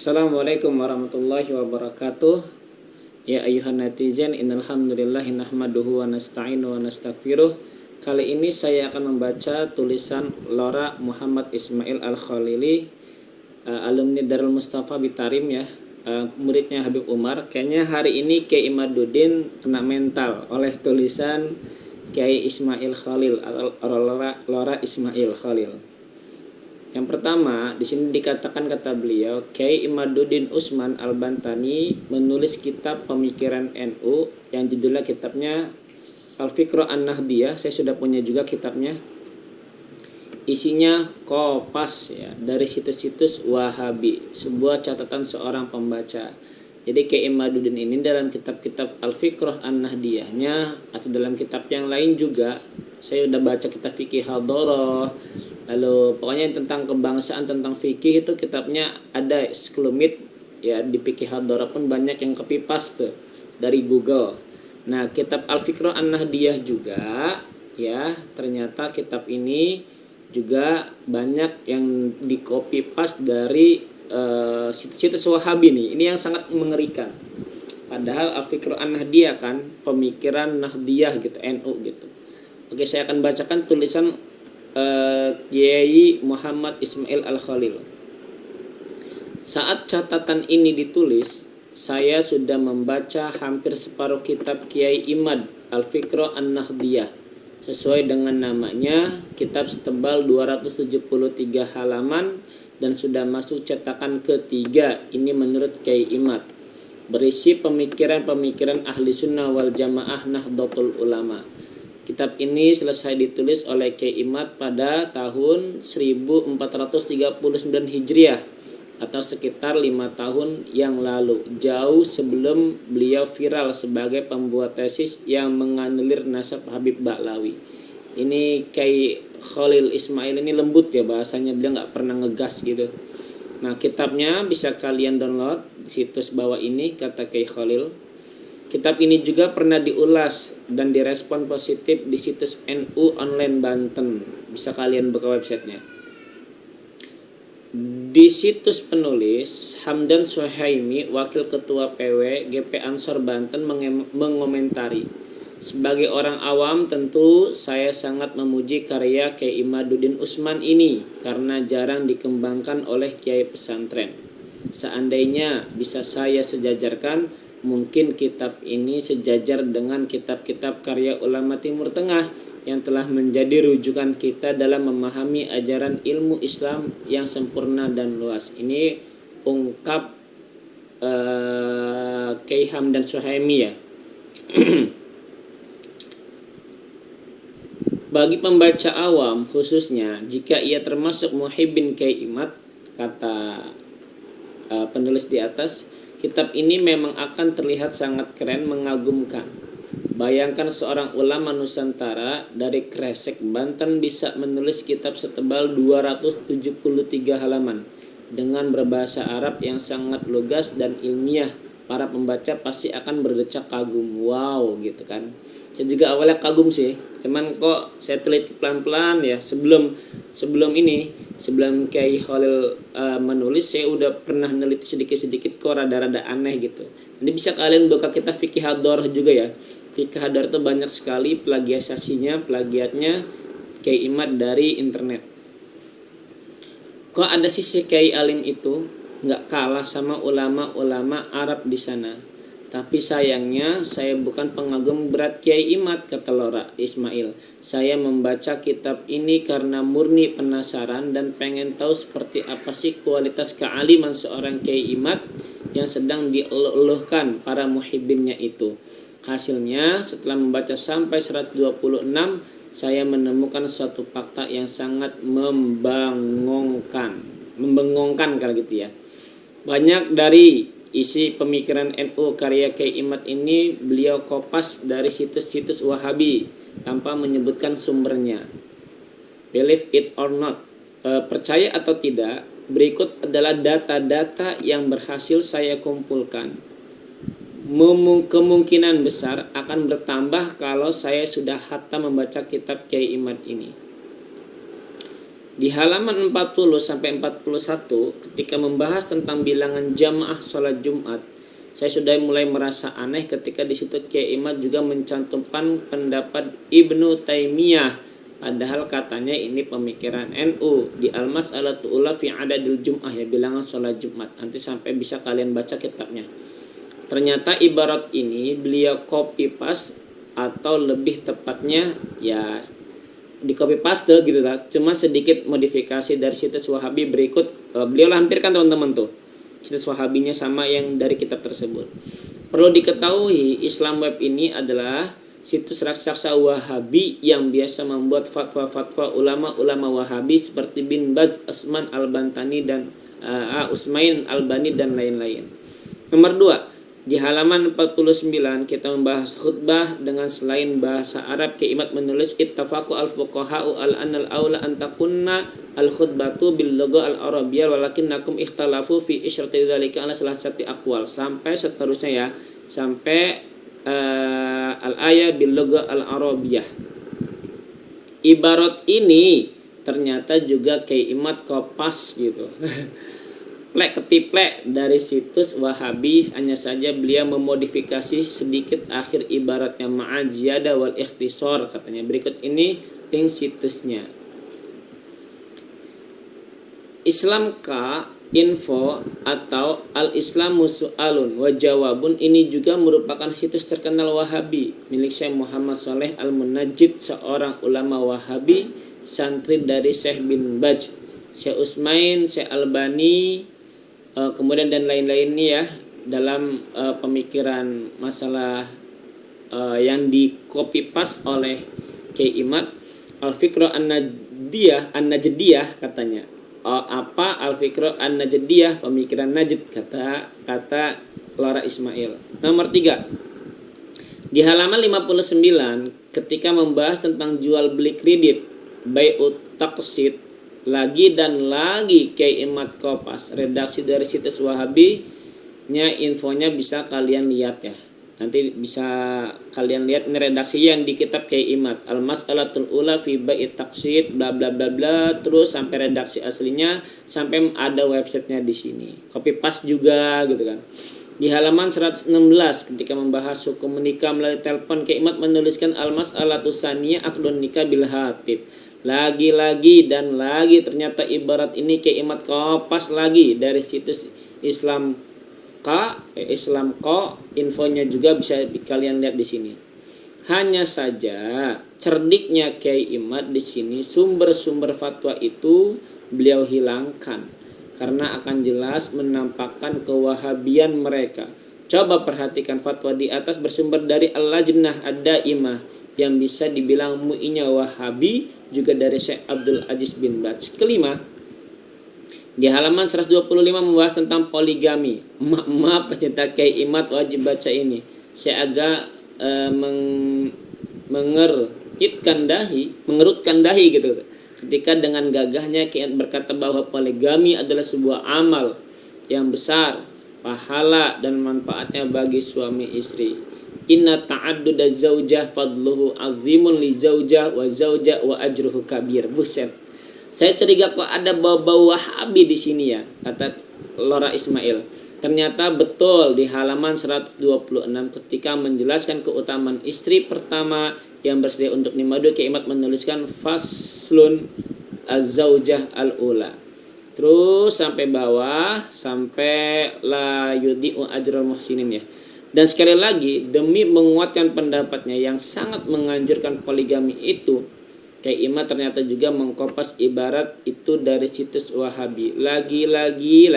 Assalamualaikum warahmatullahi wabarakatuh. Ya ayuhan netizen, innal hamdalillahi nahmaduhu wa nasta'inu wa nastaghfiruh. Kali ini saya akan membaca tulisan Lora Muhammad Ismail Al-Khalili, alumni Darul Mustafa Bitarim ya, muridnya Habib Umar. Kayaknya hari ini Kiai Imaduddin kena mental oleh tulisan Kiai Ismail Khalil atau Lora Ismail Khalil. Yang pertama, di sini dikatakan kata beliau, Kiai Imaduddin Usman Al-Bantani menulis kitab pemikiran NU yang judulnya kitabnya Al-Fiqh An-Nahdiyah. Saya sudah punya juga kitabnya. Isinya kopas ya dari situs-situs Wahabi, sebuah catatan seorang pembaca. Jadi Kiai Imaduddin ini dalam kitab-kitab Al-Fiqh An-Nahdiyahnya atau dalam kitab yang lain juga, saya udah baca kitab fikih Hadharah. Lalu pokoknya tentang kebangsaan, tentang fikih itu kitabnya ada sekelumit ya, di fikih Hadharah pun banyak yang copy paste dari Google. Nah, kitab Al-Fiqh An-Nahdiyah juga ya, ternyata kitab ini juga banyak yang di copy paste dari situs-situs Wahabi nih. Ini yang sangat mengerikan. Padahal Al-Fiqh An-Nahdiyah kan pemikiran Nahdiyah gitu, NU gitu. Oke, saya akan bacakan tulisan Kiai Muhammad Ismail Al-Khalil. Saat catatan ini ditulis, saya sudah membaca hampir separuh kitab Kiai Imad Al-Fiqh An-Nahdiyah. Sesuai dengan namanya, kitab setebal 273 halaman dan sudah masuk cetakan ketiga. Ini menurut Kiai Imad. Berisi pemikiran-pemikiran ahli sunnah wal jamaah Nahdlatul Ulama. Kitab ini selesai ditulis oleh Kiai Imad pada tahun 1439 Hijriah atau sekitar 5 tahun yang lalu, jauh sebelum beliau viral sebagai pembuat tesis yang menganulir nasab Habib Ba'lawi. Ini Kiai Khalil Ismail ini lembut ya bahasanya, dia nggak pernah ngegas gitu. Nah, kitabnya bisa kalian download di situs bawah ini, kata Kiai Khalil. Kitab ini juga pernah diulas dan direspon positif di situs NU Online Banten. Bisa kalian buka websitenya. Di situs penulis, Hamdan Suhaimi, Wakil Ketua PW GP Ansor Banten mengomentari, sebagai orang awam tentu saya sangat memuji karya Kiai Imaduddin Usman ini karena jarang dikembangkan oleh kiai pesantren. Seandainya bisa saya sejajarkan, mungkin kitab ini sejajar dengan kitab-kitab karya ulama Timur Tengah yang telah menjadi rujukan kita dalam memahami ajaran ilmu Islam yang sempurna dan luas. Ini ungkap Kiai Hamdan Suhaimi ya. Bagi pembaca awam khususnya, jika ia termasuk muhibbin Kiai Imad, kata penulis di atas, kitab ini memang akan terlihat sangat keren, mengagumkan. Bayangkan seorang ulama Nusantara dari Kresek, Banten bisa menulis kitab setebal 273 halaman dengan berbahasa Arab yang sangat lugas dan ilmiah. Para pembaca pasti akan berdecak kagum. Wow gitu kan. Saya juga awalnya kagum sih, cuman kok saya teliti pelan-pelan ya. Sebelum Kiai Khalil menulis, saya udah pernah neliti sedikit-sedikit kok rada-rada aneh gitu. Ini bisa kalian buka kitab fikih Hadharah juga ya. Fikih Hadharah itu banyak sekali plagiatnya Kiai Imad dari internet. Kok ada sisi Kiai alim itu nggak kalah sama ulama-ulama Arab di sana. Tapi sayangnya saya bukan pengagum berat Kiai Imad, kata Lora Ismail. Saya membaca kitab ini karena murni penasaran dan pengen tahu seperti apa sih kualitas kealiman seorang Kiai Imad yang sedang dieluh-eluhkan para muhibbinnya itu. Hasilnya setelah membaca sampai 126, saya menemukan suatu fakta yang sangat membengongkan kalau gitu ya. Banyak dari isi pemikiran NU karya Kiai Imad ini beliau kopas dari situs-situs Wahabi tanpa menyebutkan sumbernya. Believe it or not, percaya atau tidak, berikut adalah data-data yang berhasil saya kumpulkan. Kemungkinan besar akan bertambah kalau saya sudah hatam membaca kitab Kiai Imad ini. Di halaman 40 sampai 41 ketika membahas tentang bilangan jamaah sholat Jumat, saya sudah mulai merasa aneh ketika di situ Kiai Imad juga mencantumkan pendapat Ibnu Taimiyah, padahal katanya ini pemikiran NU di Al-Mas'alatul Ula fi Adadil Jum'ah, ya bilangan sholat Jumat. Nanti sampai bisa kalian baca kitabnya. Ternyata ibarat ini beliau copy paste, atau lebih tepatnya ya di copy paste gitu lah, cuma sedikit modifikasi dari situs Wahabi berikut. Beliau lampirkan teman-teman tuh situs Wahabinya sama yang dari kitab tersebut. Perlu diketahui Islam Web ini adalah situs raksasa Wahabi yang biasa membuat fatwa-fatwa ulama-ulama Wahabi seperti bin Baz, Usman Al-Bantani dan Usmain Albani dan lain-lain. Nomor 2, di halaman 49 kita membahas khutbah dengan selain bahasa Arab. Kiai Imad menulis ittafaqu al-fuqaha'u al-anal aula an takunna al-khutbatu bil lugha al-arabiyyah walakinnakum ikhtalafu fi isyrati dzalika ala salasati aqwal, sampai seterusnya ya, sampai al-ayah bil lugha al-arabiyyah. Ibarat ini ternyata juga Kiai Imad kopas gitu. Plek ketiplek dari situs Wahabi, hanya saja beliau memodifikasi sedikit akhir ibaratnya ma'ajiyada wal ikhtisor katanya. Berikut ini link situsnya. Islamka info atau al-islamu su'alun wa jawabun ini juga merupakan situs terkenal Wahabi milik Syekh Muhammad Shaleh Al-Munajjid, seorang ulama Wahabi santri dari Syekh bin Baz, Syekh Usmain, Syekh Albani, kemudian dan lain-lainnya ya, dalam pemikiran masalah yang di copy paste oleh Kiai Imad. Al-Fikra An-Najdiyah katanya. Apa Al-Fikra An-Najdiyah, pemikiran Najd, kata Lora Ismail. Nomor 3, di halaman 59 ketika membahas tentang jual beli kredit, bai'ut taqsid, lagi dan lagi Kiai Imad kopas redaksi dari situs Wahabi nya, infonya bisa kalian lihat ya. Nanti bisa kalian lihat ini redaksi yang di kitab Kiai Imad Al-Mas'alatul Ula fi bai'it taqsid bla bla bla bla, terus sampai redaksi aslinya, sampai ada websitenya di sini. Copy paste juga gitu kan. Di halaman 116 ketika membahas hukum menikah melalui telepon, Kiai Imad menuliskan Al-Mas'alatus Saniyah aqdun nikah bil hatib. Lagi-lagi dan lagi ternyata ibarat ini Kiai Imad kopas lagi dari situs Islam Ko, infonya juga bisa kalian lihat di sini. Hanya saja cerdiknya Kiai Imad di sini, sumber-sumber fatwa itu beliau hilangkan karena akan jelas menampakkan kewahabian mereka. Coba perhatikan fatwa di atas bersumber dari Al-Lajnah Ad-Daimah yang bisa dibilang mu'inya Wahabi, juga dari Syekh Abdul Aziz bin Baz. Kelima, di halaman 125 membahas tentang poligami. Maaf pecinta Kiai Imad wajib baca ini. Saya agak mengerutkan dahi gitu ketika dengan gagahnya Kiai berkata bahwa poligami adalah sebuah amal yang besar, pahala dan manfaatnya bagi suami istri. Inna ta'adduda zaujah fadluhu azimun li zaujah wa zaujah wa ajruhu kabir. Buset. Saya curiga kok ada bau-bau Wahabi di sini ya, kata Lora Ismail. Ternyata betul di halaman 126 ketika menjelaskan keutamaan istri pertama yang bersedia untuk dimadu, Kiai Imad menuliskan faslun az-zaujah al-ula. Terus sampai bawah sampai la yudi'u ajrul muhsinin ya. Dan sekali lagi demi menguatkan pendapatnya yang sangat menganjurkan poligami itu, Kiai Imad ternyata juga mengkopas ibarat itu dari situs Wahabi. Lagi-lagi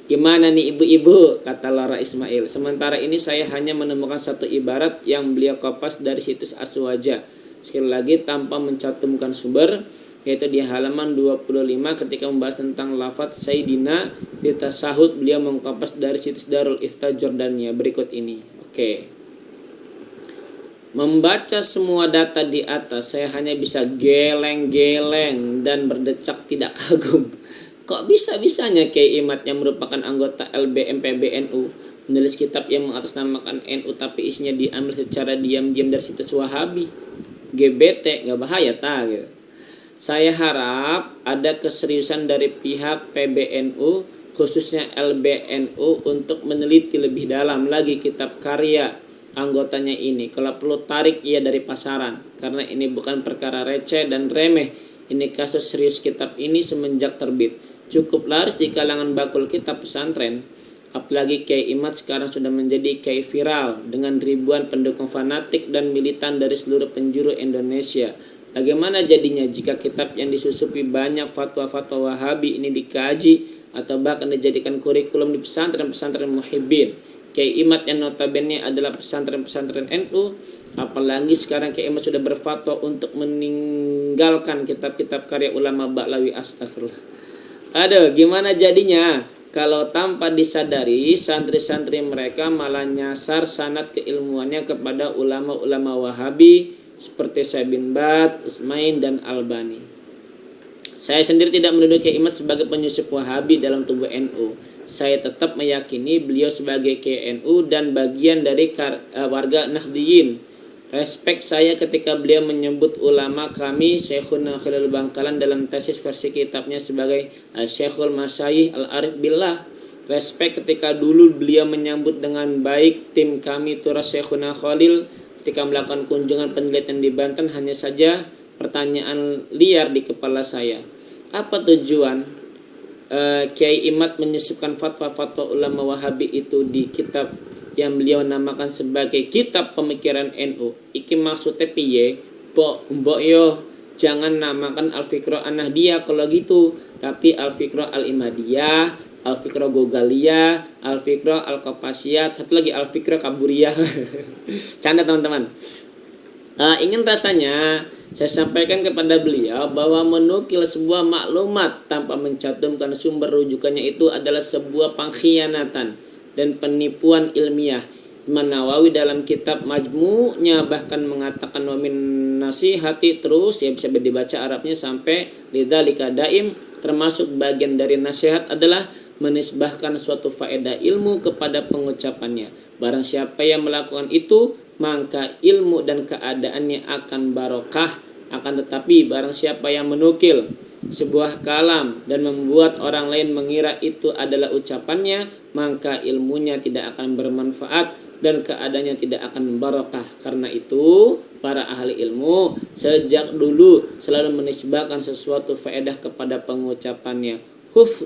gimana nih ibu-ibu, kata Lora Ismail. Sementara ini saya hanya menemukan satu ibarat yang beliau kopas dari situs Aswaja, sekali lagi tanpa mencantumkan sumber, yaitu di halaman 25 ketika membahas tentang lafadz Sayyidina di tasahud, beliau mengkopas dari situs Darul Ifta Jordania berikut ini. Oke. Membaca semua data di atas, saya hanya bisa geleng-geleng dan berdecak tidak kagum. Kok bisa-bisanya Kiai Imad yang merupakan anggota LBM PBNU menulis kitab yang mengatasnamakan NU tapi isinya diambil secara diam-diam dari situs Wahabi? GBT, gak bahaya tak gitu. Saya harap ada keseriusan dari pihak PBNU, khususnya LBNU, untuk meneliti lebih dalam lagi kitab karya anggotanya ini. Kalau perlu tarik ia dari pasaran, karena ini bukan perkara receh dan remeh. Ini kasus serius kitab ini semenjak terbit. Cukup laris di kalangan bakul kitab pesantren. Apalagi Kiai Imad sekarang sudah menjadi kiai viral dengan ribuan pendukung fanatik dan militan dari seluruh penjuru Indonesia. Bagaimana jadinya jika kitab yang disusupi banyak fatwa-fatwa Wahabi ini dikaji atau bahkan dijadikan kurikulum di pesantren-pesantren muhibbin? Kiai Imad yang notabene adalah pesantren-pesantren NU, apalagi sekarang Kiai Imad sudah berfatwa untuk meninggalkan kitab-kitab karya ulama Ba'lawi. Astagfirullah. Aduh, gimana jadinya kalau tanpa disadari santri-santri mereka malah nyasar sanad keilmuannya kepada ulama-ulama Wahabi seperti Syekh bin Baz, Utsmain, dan Albani. Saya sendiri tidak menuduh Kiai Imad sebagai penyusup Wahabi dalam tubuh NU. Saya tetap meyakini beliau sebagai Kiai NU dan bagian dari warga Nahdliyin. Respek saya ketika beliau menyebut ulama kami Syekhuna Khalil Bangkalan dalam tesis versi kitabnya sebagai Syekhul Masyayikh Al-Arif Billah. Respek ketika dulu beliau menyambut dengan baik tim kami Turas Syekhuna Khalil ketika melakukan kunjungan penelitian di Banten. Hanya saja pertanyaan liar di kepala saya, apa tujuan Kiai Imad menyusupkan fatwa-fatwa ulama Wahabi itu di kitab yang beliau namakan sebagai kitab pemikiran NU? Iki maksudnya piye? Mbok yo jangan namakan Al-Fiqra An-Nahdiyah kalau gitu, tapi Al-Fiqra Al-Imadiyah, Al-Fiqra Gogaliyah, Al-Fiqra Al-Qapasiyah, satu lagi Al-Fiqra Kaburiyah. Canda teman-teman. Ingin rasanya saya sampaikan kepada beliau bahwa menukil sebuah maklumat tanpa mencantumkan sumber rujukannya itu adalah sebuah pengkhianatan dan penipuan ilmiah. Imam Nawawi dalam kitab Majmu'nya bahkan mengatakan wa min nasihati, terus ya bisa dibaca Arabnya sampai lidzalika daim, termasuk bagian dari nasihat adalah menisbahkan suatu faedah ilmu kepada pengucapannya. Barang siapa yang melakukan itu maka ilmu dan keadaannya akan barokah. Akan tetapi barang siapa yang menukil sebuah kalam dan membuat orang lain mengira itu adalah ucapannya, maka ilmunya tidak akan bermanfaat dan keadaannya tidak akan barokah. Karena itu para ahli ilmu sejak dulu selalu menisbahkan sesuatu faedah kepada pengucapannya.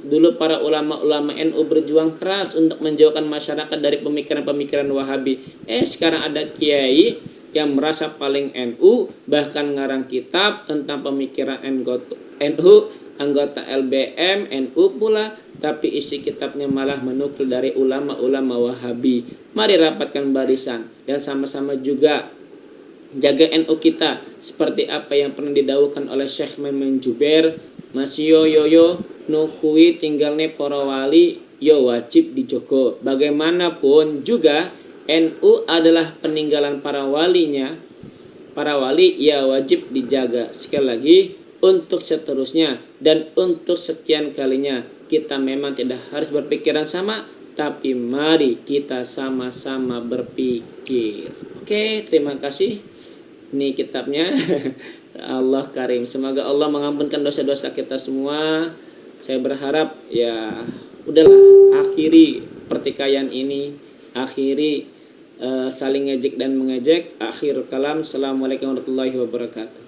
Dulu para ulama-ulama NU berjuang keras untuk menjauhkan masyarakat dari pemikiran-pemikiran Wahabi. Sekarang ada kiai yang merasa paling NU, bahkan ngarang kitab tentang pemikiran NU, anggota LBM NU pula, tapi isi kitabnya malah menukil dari ulama-ulama Wahabi. Mari rapatkan barisan dan sama-sama juga jaga NU kita seperti apa yang pernah didawuhkan oleh Syekh Maimun Jubair, Masio yoyo nukui tinggalnya para wali yo wajib dijogo. Bagaimanapun juga NU adalah peninggalan para walinya. Para wali ya wajib dijaga. Sekali lagi, untuk seterusnya dan untuk sekian kalinya kita memang tidak harus berpikiran sama, tapi mari kita sama-sama berpikir. Oke, terima kasih. Ini kitabnya. Allah Karim. Semoga Allah mengampunkan dosa-dosa kita semua. Saya berharap ya udahlah, akhiri pertikaian ini, akhiri saling ngejek dan mengejek. Akhir kalam. Assalamualaikum warahmatullahi wabarakatuh.